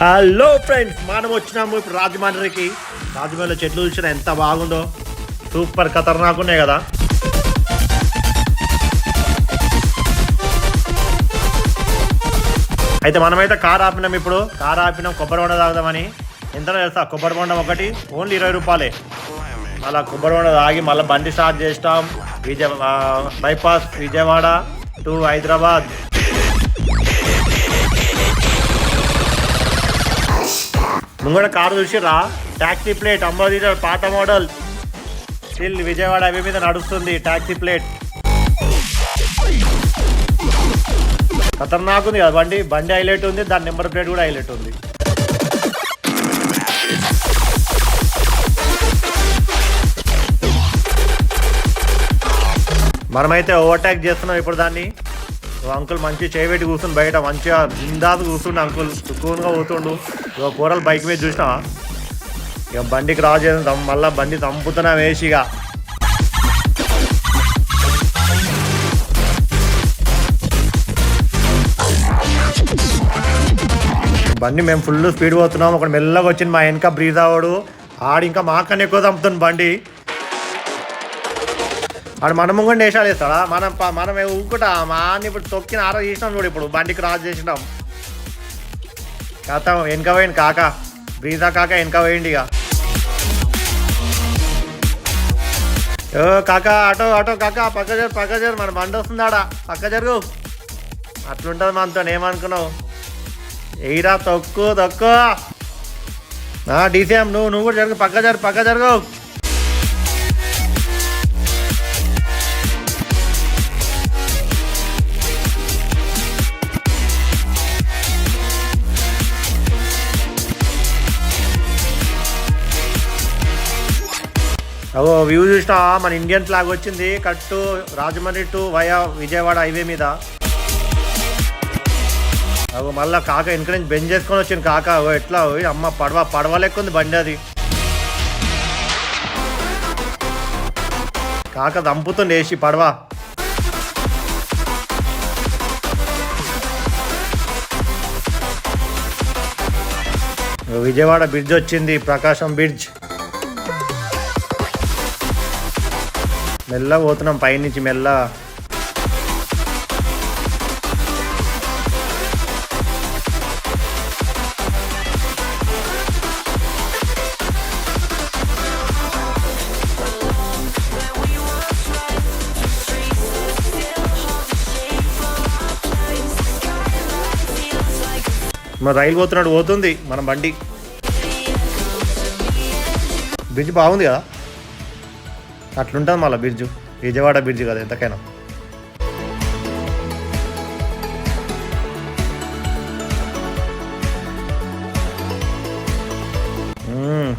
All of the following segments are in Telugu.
హలో ఫ్రెండ్స్, మనం వచ్చినాము ఇప్పుడు రాజమండ్రికి. రాజమండ్రిలో చెట్లు చూసిన ఎంత బాగుందో, సూపర్ ఖతర్నాక్ ఉన్నాయి కదా. అయితే మనమైతే కార్ ఆపినాం. ఇప్పుడు కార్ ఆపినాం కొబ్బరి బొండ తాగుదామని. ఎంత తెలుసా? కొబ్బరి బొండం ఒకటి ఓన్లీ 20 రూపాయలే. మళ్ళీ కొబ్బరి బొండ తాగి మళ్ళీ బండి స్టార్ట్ చేస్తాం. Bypass Vijayawada to Hyderabad. ముంగడ కారు చూసిరా, ట్యాక్సీ ప్లేట్ 50 లీటర్ పాత మోడల్, స్టిల్ విజయవాడ హైవే మీద నడుస్తుంది. ట్యాక్సీ ప్లేట్ ఖతర్నాక్ ఉంది కదా. బండి హైలైట్ ఉంది, దాని నెంబర్ ప్లేట్ కూడా హైలైట్ ఉంది. మనమైతే ఓవర్టేక్ చేస్తున్నాం ఇప్పుడు దాన్ని. అంకుల్ మంచి చేయబెట్టి కూర్చుని బయట మంచిగా బిందాస్ కూర్చుండు. అంకుల్ సుకూన్గా పోతుండు. ఇక కూరలు బైక్ మీద చూసినా, ఇక బండికి రా చేద్దాం. మళ్ళీ బండి చంపుతున్నా వేసిగా. బండి మేము ఫుల్ స్పీడ్ పోతున్నాం. ఒకటి మెల్లగా వచ్చింది మా వెనక బ్రీజ్ అవ్వడు. ఆడు ఇంకా మాకన్నా ఎక్కువ చంపుతుంది బండి. ఆడు మన ముంగండి వేషాలు వేస్తాడా? మనం ఊరుకుంటా మా అన్న ఇప్పుడు తొక్కిన ఆరా చేసినాం చూడు. ఇప్పుడు బండి క్రాస్ చేసినాం. కాక వెనక పోయింది కాక, బ్రీజా కాక వెనక పోయింది. ఇక కాక ఆటో కాక పక్క జరు మన బండి వస్తుంది. ఆడ పక్క జరుగు. అట్లుంటుంది మనతో. ఏమనుకున్నావు? ఎయిరా తొక్కు డీసీఎం నువ్వు కూడా జరుగు. పక్క జరుగు. అవో వ్యూ చూసినా, మన ఇండియన్ ఫ్లాగ్ వచ్చింది కట్టు Rajahmundry to via Vijayawada highway మీద. అగో మళ్ళీ కాక వెనక నుంచి బెంజ్ చేసుకొని వచ్చింది కాక. ఎట్లా అమ్మ పడవ లెక్క ఉంది బండి అది. కాక దంపుతుంది వేసి పడవ. విజయవాడ బ్రిడ్జ్ వచ్చింది, ప్రకాశం బ్రిడ్జ్. మెల్లగా పోతున్నాం పైనుంచి మెల్ల. మన రైలు పోతుంది మన బండి. బ్రిడ్జ్ బాగుంది కదా. అట్లుంటుంది మళ్ళీ బ్రిడ్జ్. విజయవాడ బ్రిడ్జ్ కదా ఎంతకైనా.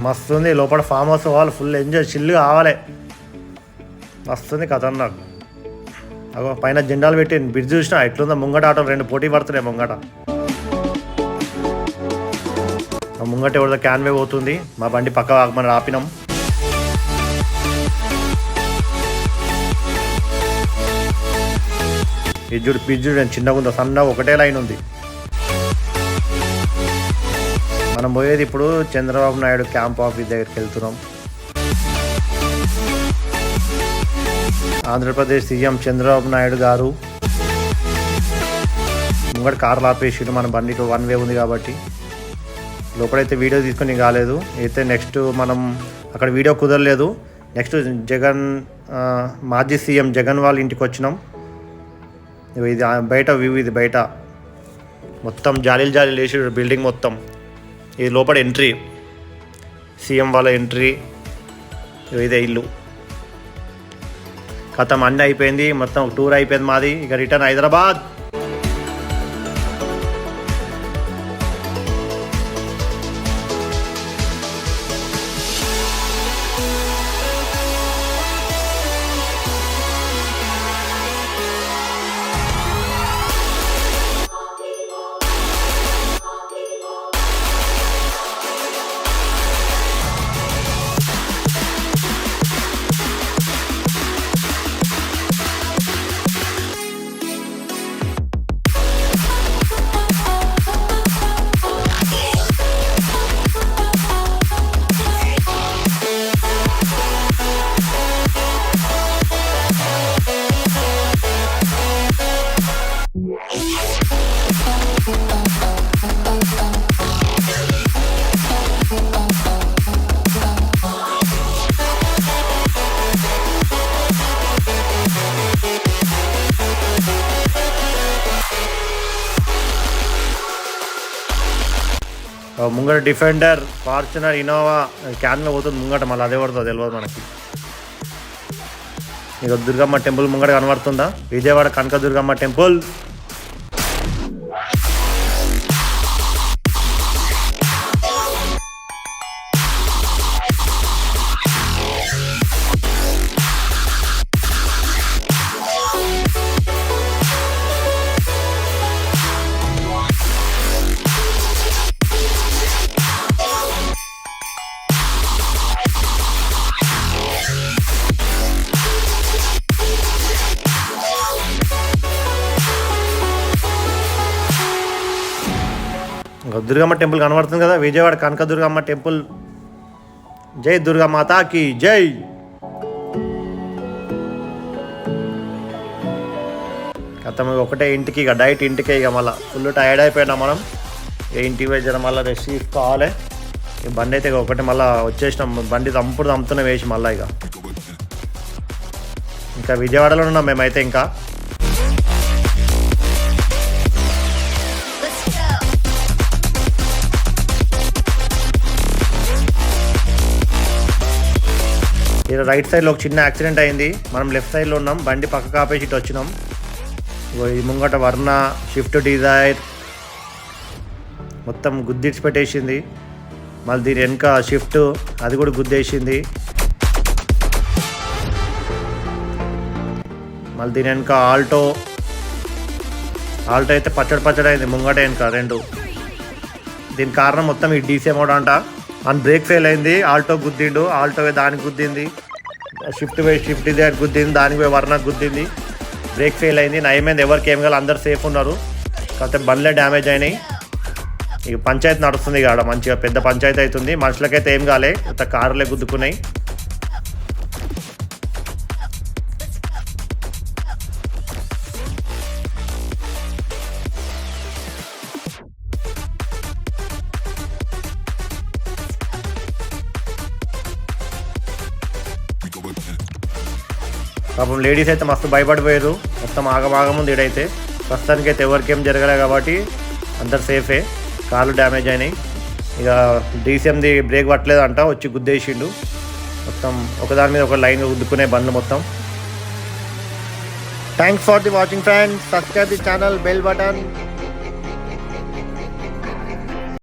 మస్తు ఉంది. లోపల ఫామ్ హౌస్ వాళ్ళు ఫుల్ ఎంజాయ్ చిల్లు కావాలి. మస్తుంది ఖతర్నాక్. అగో పైన జెండాలు పెట్టి బ్రిడ్జ్ చూసినా ఎట్లుందో. ముంగట ఆటో 2 పోటీ పడుతున్నాయి ముంగట. ముంగట ఎవరిదో క్యాన్వే పోతుంది. మా బండి పక్క మనం ఆపినాం. పిజ్జుడు చిన్నగా ఉందో, సన్నగా ఒకటే లైన్ ఉంది. మనం పోయేది ఇప్పుడు చంద్రబాబు నాయుడు క్యాంప్ ఆఫీస్ దగ్గరికి వెళ్తున్నాం. ఆంధ్రప్రదేశ్ సీఎం చంద్రబాబు నాయుడు గారు ముంగట కార్లు ఆపేసిండు. మన బండి 1 వే ఉంది కాబట్టి. లోపలైతే వీడియో తీసుకుని కాలేదు. అయితే నెక్స్ట్ మనం అక్కడ వీడియో కుదరలేదు. నెక్స్ట్ మాజీ సీఎం జగన్ వాళ్ళ ఇంటికి వచ్చినాం. ఇది బయట వ్యూ. ఇది బయట మొత్తం జాలీలు వేసి బిల్డింగ్ మొత్తం. ఇది లోపల ఎంట్రీ, సీఎం వాళ్ళ ఎంట్రీ. ఇదే ఇల్లు. కథం అన్నీ అయిపోయింది. మొత్తం టూర్ అయిపోయింది మాది. ఇక రిటర్న్ హైదరాబాద్. ముంగట డిఫెండర్, ఫార్చునర్, ఇన్నోవా క్యాన్లో పోతుంది ముంగట, మళ్ళీ అదే పడుతుంది తెలియదు మనకి. ఇక దుర్గమ్మ టెంపుల్ ముంగట కనబడుతుందా, విజయవాడ కనక దుర్గమ్మ టెంపుల్. దుర్గమ్మ టెంపుల్ కనబడుతుంది కదా, విజయవాడ కనక దుర్గమ్మ టెంపుల్. జై దుర్గామాతాకి జై. గతం ఒకటే ఇంటికి, ఇక డైట్ ఇంటికే. ఇక మళ్ళీ ఫుల్ టైర్డ్ అయిపోయినా మనం, ఇంటికి పోయి జర మళ్ళీ రెస్ట్ తీసుకోవాలి. ఈ బండి అయితే ఒకటి మళ్ళీ వచ్చేసినాం, బండి చంపుతున్నా వేసి మళ్ళీ. ఇక ఇంకా విజయవాడలో ఉన్నాం మేమైతే. ఇంకా ఇక్కడ రైట్ సైడ్లో ఒక చిన్న యాక్సిడెంట్ అయింది, మనం లెఫ్ట్ సైడ్లో ఉన్నాం, బండి పక్కకు ఆపేసి ఇటు వచ్చినాం. ఈ ముంగట వర్ణ, షిఫ్ట్ డిజైర్ మొత్తం గుద్దిడిచి పెట్టేసింది. మళ్ళీ దీని వెనక షిఫ్ట్, అది కూడా గుద్దేసింది. మళ్ళీ దీని వెనక ఆల్టో అయితే పచ్చడి అయింది ముంగట వెనక రెండు. దీని కారణం మొత్తం ఈ డీసీ మోడ్ అంట. అని బ్రేక్ ఫెయిల్ అయింది, ఆల్టో గుద్దిండు, ఆల్టో దానికి గుద్దింది. షిఫ్ట్ డిజైర్ గుద్దింది, దానికి పోయి వర్ణకు గుద్దింది. బ్రేక్ ఫెయిల్ అయింది. నయమైంది, ఎవరికి ఏం కాదు, అందరు సేఫ్ ఉన్నారు. కాకపోతే బండ్లే డ్యామేజ్ అయినాయి. ఇక పంచాయతీ నడుస్తుంది, ఇక ఆడ మంచిగా పెద్ద పంచాయతీ అవుతుంది. మనుషులకైతే ఏం కాలే, ఇంత కారులే గుద్దుకున్నాయి. పాపం లేడీస్ అయితే మస్తు భయపడిపోయారు, మొత్తం ఆగముంది. ఈడైతే ప్రస్తుతానికి అయితే ఎవరికేం జరగలే కాబట్టి అందరు సేఫే. కార్లు డ్యామేజ్ అయినాయి. ఇక డీసీఎంది బ్రేక్ పట్టలేదంట, వచ్చి గుద్దేసిండు. మొత్తం ఒకదాని మీద ఒక లైన్ గుద్దుకునే బండ్లు మొత్తం. Thanks for the watching friends. Subscribe the channel, bell button.